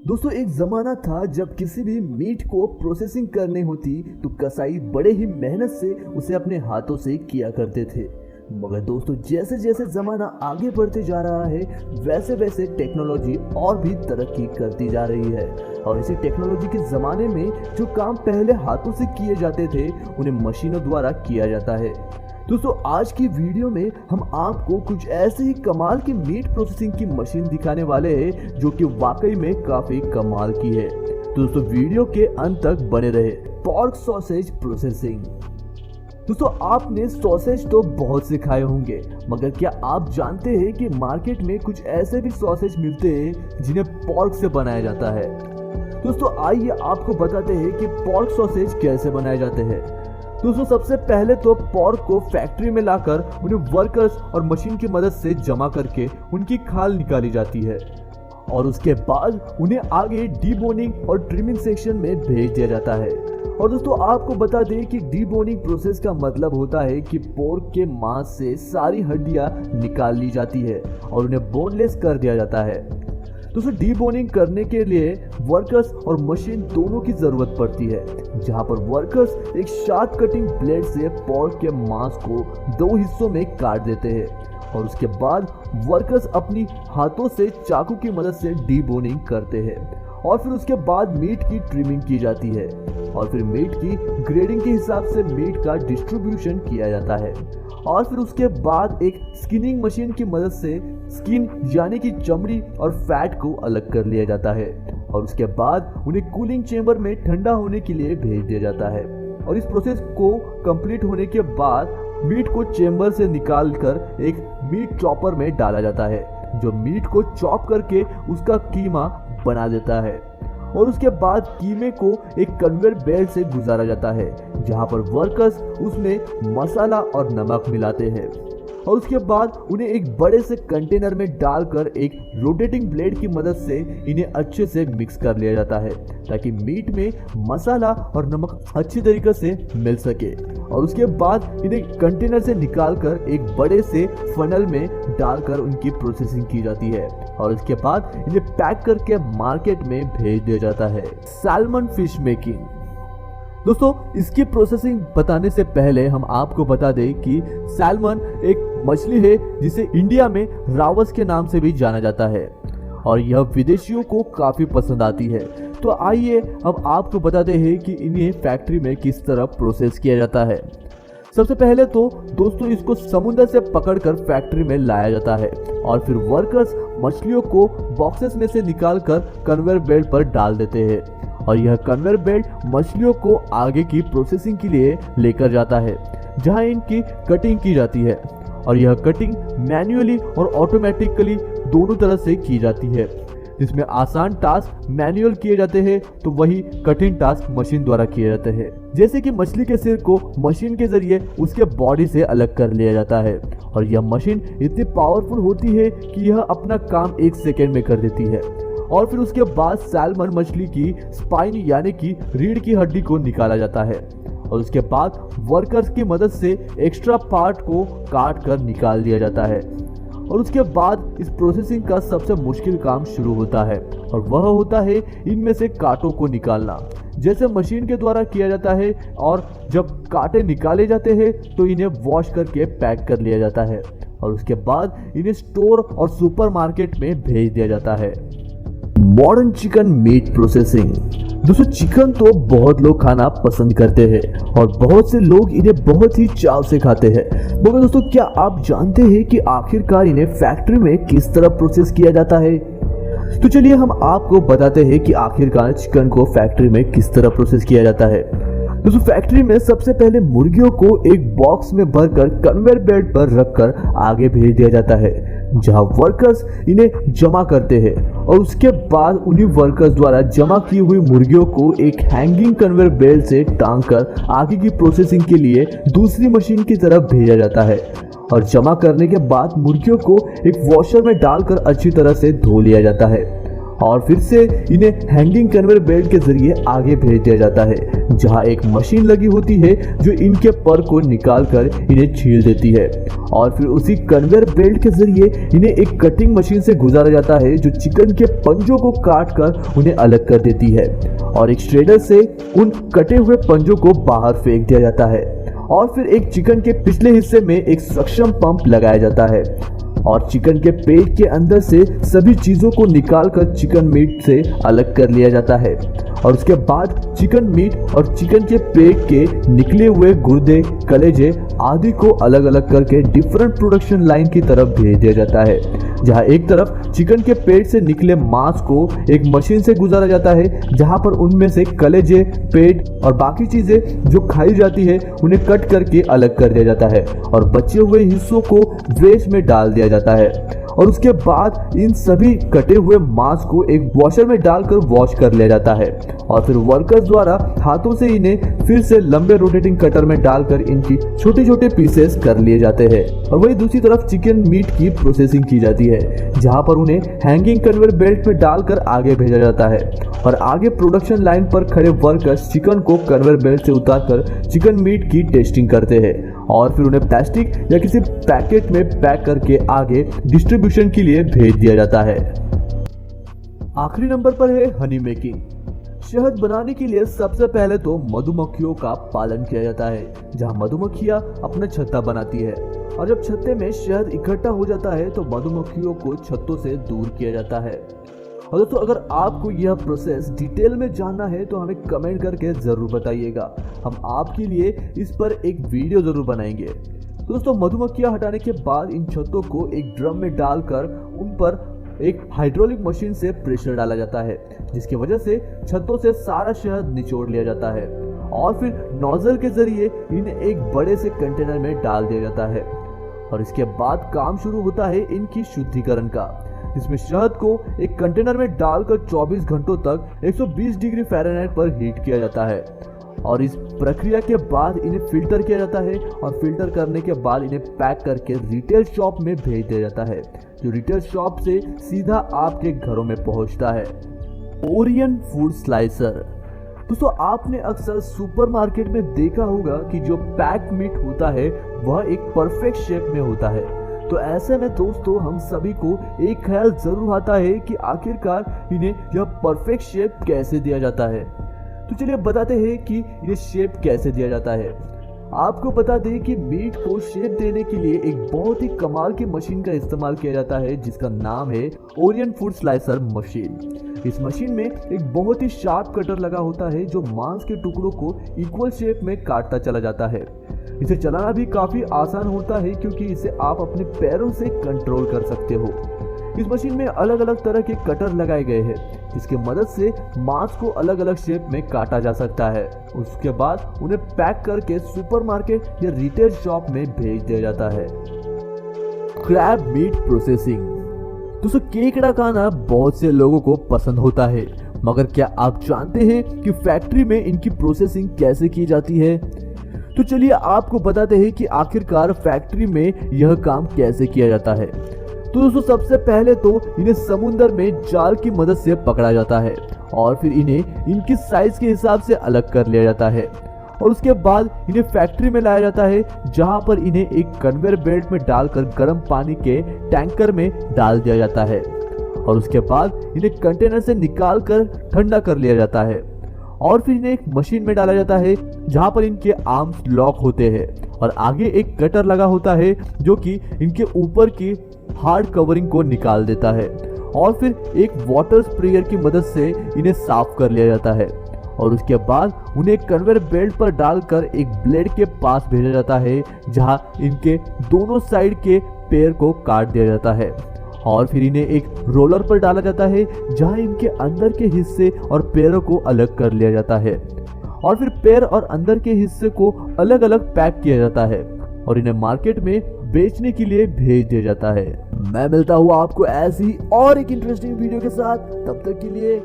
दोस्तों एक ज़माना था जब किसी भी मीट को प्रोसेसिंग करनी होती तो कसाई बड़े ही मेहनत से उसे अपने हाथों से किया करते थे। मगर दोस्तों जैसे जैसे ज़माना आगे बढ़ते जा रहा है वैसे वैसे टेक्नोलॉजी और भी तरक्की करती जा रही है और इसी टेक्नोलॉजी के ज़माने में जो काम पहले हाथों से किए जाते थे उन्हें मशीनों द्वारा किया जाता है। दोस्तों आज की वीडियो में हम आपको कुछ ऐसे ही कमाल की मीट प्रोसेसिंग की मशीन दिखाने वाले हैं जो कि वाकई में काफी कमाल की है। दोस्तों वीडियो के अंत तक बने रहे। Pork sausage processing. दोस्तों आपने सॉसेज तो बहुत से खाए होंगे मगर क्या आप जानते हैं कि मार्केट में कुछ ऐसे भी सॉसेज मिलते हैं जिन्हें पोर्क से बनाया जाता है। दोस्तों आइए आपको बताते हैं कि पोर्क सॉसेज कैसे बनाए जाते हैं। दोस्तों सबसे पहले तो पोर्क को फैक्ट्री में लाकर उन्हें वर्कर्स और मशीन की मदद से जमा करके उनकी खाल निकाली जाती है और उसके बाद उन्हें आगे डीबोनिंग और ट्रिमिंग सेक्शन में भेज दिया जाता है। और दोस्तों आपको बता दें कि डीबोनिंग प्रोसेस का मतलब होता है कि पोर्क के मांस से सारी हड्डियां निकाल ली जाती है और उन्हें बोनलेस कर दिया जाता है। दोस्तों डीबोनिंग करने के लिए वर्कर्स और मशीन दोनों की जरूरत पड़ती है, जहां पर वर्कर्स एक शार्प कटिंग ब्लेड से पोर्क के मांस को दो हिस्सों में काट देते हैं और उसके बाद वर्कर्स अपनी हाथों से चाकू की मदद से डीबोनिंग करते हैं और फिर उसके बाद मीट की ट्रिमिंग की जाती है और फिर मीट की ग्रेडिंग के हिसाब से मीट का डिस्ट्रीब्यूशन किया जाता है और फिर उसके बाद एक स्किनिंग मशीन की मदद से स्किन यानी कि चमड़ी और फैट को अलग कर लिया जाता है और उसके बाद उन्हें कूलिंग चेंबर में ठंडा होने के लिए भेज दिया जाता है। और इस प्रोसेस को कंप्लीट होने के बाद मीट को चेंबर से निकालकर एक मीट चॉपर में डाला जाता है जो मीट को चॉप करके उसका कीमा बना देता है और उसके बाद कीमे को एक कन्वेयर बेल्ट से गुजारा जाता है जहां पर वर्कर्स उसमें मसाला और नमक मिलाते हैं और उसके बाद उन्हें एक बड़े से कंटेनर में डालकर एक रोटेटिंग ब्लेड की मदद से इन्हें अच्छे से मिक्स कर लिया जाता है ताकि मीट में मसाला और नमक अच्छी तरीके से मिल सके और उसके बाद इन्हें कंटेनर से निकालकर एक बड़े से फनल में डालकर उनकी प्रोसेसिंग की जाती है और उसके बाद इन्हें पैक करके मार्केट में भेज दिया जाता है। Salmon fish making. दोस्तों इसकी प्रोसेसिंग बताने से पहले हम आपको बता दें कि सैल्मन एक मछली है जिसे इंडिया में रावस के नाम से भी जाना जाता है और यह विदेशियों को काफी पसंद आती है। तो आइए अब आपको बताते हैं कि इन्हें फैक्ट्री में किस तरह प्रोसेस किया जाता है। सबसे पहले तो दोस्तों इसको समुद्र से पकड़कर फैक्ट्री में लाया जाता है और फिर वर्कर्स मछलियों को बॉक्सेस में से निकालकर कन्वेयर बेल्ट पर डाल देते हैं और यह कन्वेयर बेल्ट मछलियों को आगे की प्रोसेसिंग के लिए लेकर जाता है जहां इनकी कटिंग की जाती है और यह कटिंग मैन्युअली और ऑटोमेटिकली दोनों तरह से की जाती है। जिसमें आसान टास्क मैनुअल किए जाते हैं तो वही कठिन टास्क मशीन द्वारा किए जाते हैं। जैसे कि मछली के सिर को मशीन के जरिए उसके बॉडी से अलग कर लिया जाता है और यह मशीन इतनी पावरफुल होती है कि यह अपना काम 1 सेकेंड में कर देती है और फिर उसके बाद सैल्मन मछली की स्पाइन यानी कि रीढ़ की हड्डी को निकाला जाता है और उसके बाद वर्कर्स की मदद से एक्स्ट्रा पार्ट को काट कर निकाल दिया जाता है और उसके बाद इस प्रोसेसिंग का सबसे मुश्किल काम शुरू होता है और वह होता है इनमें से कांटों को निकालना, जैसे मशीन के द्वारा किया जाता है और जब कांटे निकाले जाते हैं तो इन्हें वॉश करके पैक कर लिया जाता है और उसके बाद इन्हें स्टोर और सुपरमार्केट में भेज दिया जाता है। Modern chicken meat processing. दोस्तों चिकन तो बहुत लोग खाना पसंद करते हैं और बहुत से लोग इन्हें बहुत ही चाव से खाते हैं मगर दोस्तों क्या आप जानते हैं कि आखिरकार इन्हें फैक्ट्री में किस तरह प्रोसेस किया जाता है। तो चलिए हम आपको बताते हैं कि आखिरकार चिकन को फैक्ट्री में किस तरह प्रोसेस किया जाता है। दोस्तों फैक्ट्री में सबसे पहले मुर्गियों को एक बॉक्स में भरकर कन्वेयर बेल्ट पर रखकर आगे भेज दिया जाता है जहां वर्कर्स इन्हें जमा करते हैं और उसके बाद उन्हीं वर्कर्स द्वारा जमा की हुई मुर्गियों को एक हैंगिंग कन्वेयर बेल्ट से टांग कर आगे की प्रोसेसिंग के लिए दूसरी मशीन की तरफ भेजा जाता है और जमा करने के बाद मुर्गियों को एक वॉशर में डालकर अच्छी तरह से धो लिया जाता है और फिर से इन्हें हैंगिंग कन्वेयर बेल्ट के जरिए आगे भेज दिया जाता है, जहां एक मशीन लगी होती है जो इनके पर को निकालकर इन्हें छील देती है। और फिर उसी कन्वेयर बेल्ट के जरिए इन्हें एक कटिंग मशीन से गुजारा जाता है जो चिकन के पंजों को काट कर उन्हें अलग कर देती है, और एक श्रेडर से उन कटे हुए पंजों को बाहर फेंक दिया जाता है। और फिर एक चिकन के पिछले हिस्से में एक सक्शन पंप लगाया जाता है और चिकन के पेट के अंदर से सभी चीजों को निकालकर चिकन मीट से अलग कर लिया जाता है। और उसके बाद चिकन मीट और चिकन के पेट के निकले हुए गुर्दे, कलेजे आदि को अलग अलग करके डिफरेंट प्रोडक्शन लाइन की तरफ भेज दिया जाता है, जहां एक तरफ चिकन के पेट से निकले मांस को एक मशीन से गुजारा जाता है, जहां पर उनमें से कलेजे, पेट और बाकी चीजें जो खाई जाती है उन्हें कट करके अलग कर दिया जाता है और बचे हुए हिस्सों को वेस्ट में डाल दिया जाता है। और उसके बाद इन सभी कटे हुए मांस को एक वॉशर में डालकर वॉश कर लिया जाता है और फिर वर्कर्स द्वारा हाथों से इन्हें फिर से लंबे रोटेटिंग कटर में डालकर इनकी छोटे छोटे पीसेस कर लिए जाते हैं। और वही दूसरी तरफ चिकन मीट की प्रोसेसिंग की जाती है, जहां पर उन्हें हैंगिंग कन्वेयर बेल्ट में डालकर आगे भेजा जाता है और आगे प्रोडक्शन लाइन पर खड़े वर्कर्स चिकन को कन्वेयर बेल्ट से उतारकर चिकन मीट की टेस्टिंग करते हैं और फिर उन्हें प्लास्टिक या किसी पैकेट में पैक करके आगे डिस्ट्रीब्यूशन के लिए भेज दिया जाता है। आखिरी नंबर पर है हनी मेकिंग। शहद बनाने के लिए सबसे पहले तो मधुमक्खियों का पालन किया जाता है, जहां मधुमक्खियां अपना छत्ता बनाती है और जब छत्ते में शहद इकट्ठा हो जाता है तो मधुमक्खियों को छत्तों से दूर किया जाता है। और दोस्तों अगर आपको यह प्रोसेस डिटेल में जानना है तो हमें कमेंट करके जरूर बताइएगा, हम आपके लिए इस पर एक वीडियो जरूर बनाएंगे। दोस्तों मधुमक्खियां हटाने के बाद इन छत्तों को एक ड्रम में डालकर उन पर एक हाइड्रोलिक मशीन से प्रेशर डाला जाता है, जिसकी वजह से छत्तों से सारा शहद निचोड़ लिया जाता है और फिर नोजल के जरिए इन्हें एक बड़े से कंटेनर में डाल दिया जाता है। और इसके बाद काम शुरू होता है इनकी शुद्धिकरण का, जिसमें शहद को एक कंटेनर में डालकर 24 घंटों तक 120 डिग्री फ़ारेनहाइट पर हीट किया जाता है और इस प्रक्रिया के बाद इन्हें फिल्टर किया जाता है और फिल्टर करने के बाद इन्हें पैक करके रिटेल शॉप में भेज दिया जाता है, जो रिटेल शॉप से सीधा आपके घरों में पहुंचता है। Orion food slicer. दोस्तों आपने अक्सर सुपरमार्केट में देखा होगा कि जो पैक मीट होता है वह एक परफेक्ट शेप में होता है, तो ऐसे में दोस्तों हम सभी को एक ख्याल जरूर आता है कि आखिरकार इन्हें यह परफेक्ट शेप कैसे दिया जाता है। तो चलिए बताते हैं कि इन्हें शेप कैसे दिया जाता है। आपको बता दें कि मीट को शेप देने के लिए एक बहुत ही कमाल की मशीन का इस्तेमाल किया जाता है, जिसका नाम है ओरियन फूड स्लाइसर मशीन। इस मशीन में एक बहुत ही शार्प कटर लगा होता है जो मांस के टुकड़ों को इक्वल शेप में काटता चला जाता है। इसे चलाना भी काफी आसान होता है क्योंकि इसे आप अपने पैरों से कंट्रोल कर सकते हो। इस मशीन में अलग अलग तरह के कटर लगाए गए हैं, जिसकी मदद से मांस को अलग अलग शेप में काटा जा सकता है। उसके बाद उन्हें पैक करके सुपरमार्केट या रिटेल शॉप में भेज दिया जाता है। Crab meat processing. दोस्तों केकड़ा खाना बहुत से लोगों को पसंद होता है, मगर क्या आप जानते हैं कि फैक्ट्री में इनकी प्रोसेसिंग कैसे की जाती है? तो चलिए आपको बताते हैं कि आखिरकार फैक्ट्री में यह काम कैसे किया जाता है। तो दोस्तों सबसे पहले तो इन्हें समुद्र में जाल की मदद से पकड़ा जाता है और फिर इन्हें इनकी साइज के हिसाब से अलग कर लिया जाता है और उसके बाद इन्हें फैक्ट्री में लाया जाता है, जहां पर इन्हें एक कन्वेयर बेल्ट में डालकर गर्म पानी के टैंकर में डाल दिया जाता है और उसके बाद इन्हें कंटेनर से निकाल कर ठंडा कर लिया जाता है और फिर इन्हें एक मशीन में डाला जाता है, जहां पर इनके आर्म्स लॉक होते हैं और आगे एक कटर लगा होता है जो कि इनके ऊपर की हार्ड कवरिंग को निकाल देता है और फिर एक वाटर स्प्रेयर की मदद से इन्हें साफ कर लिया जाता है और उसके बाद उन्हें कन्वेयर बेल्ट पर डालकर एक ब्लेड के पास भेजा जाता है, जहां इनके दोनों साइड के पैर को काट दिया जाता है और फिर इन्हें एक रोलर पर डाला जाता है, जहां इनके अंदर के हिस्से और पैरों को अलग कर लिया जाता है और फिर पैर और अंदर के हिस्से को अलग अलग पैक किया जाता है और इन्हें मार्केट में बेचने के लिए भेज दिया जाता है। मैं मिलता हूँ आपको ऐसी और एक इंटरेस्टिंग वीडियो के साथ, तब तक के लिए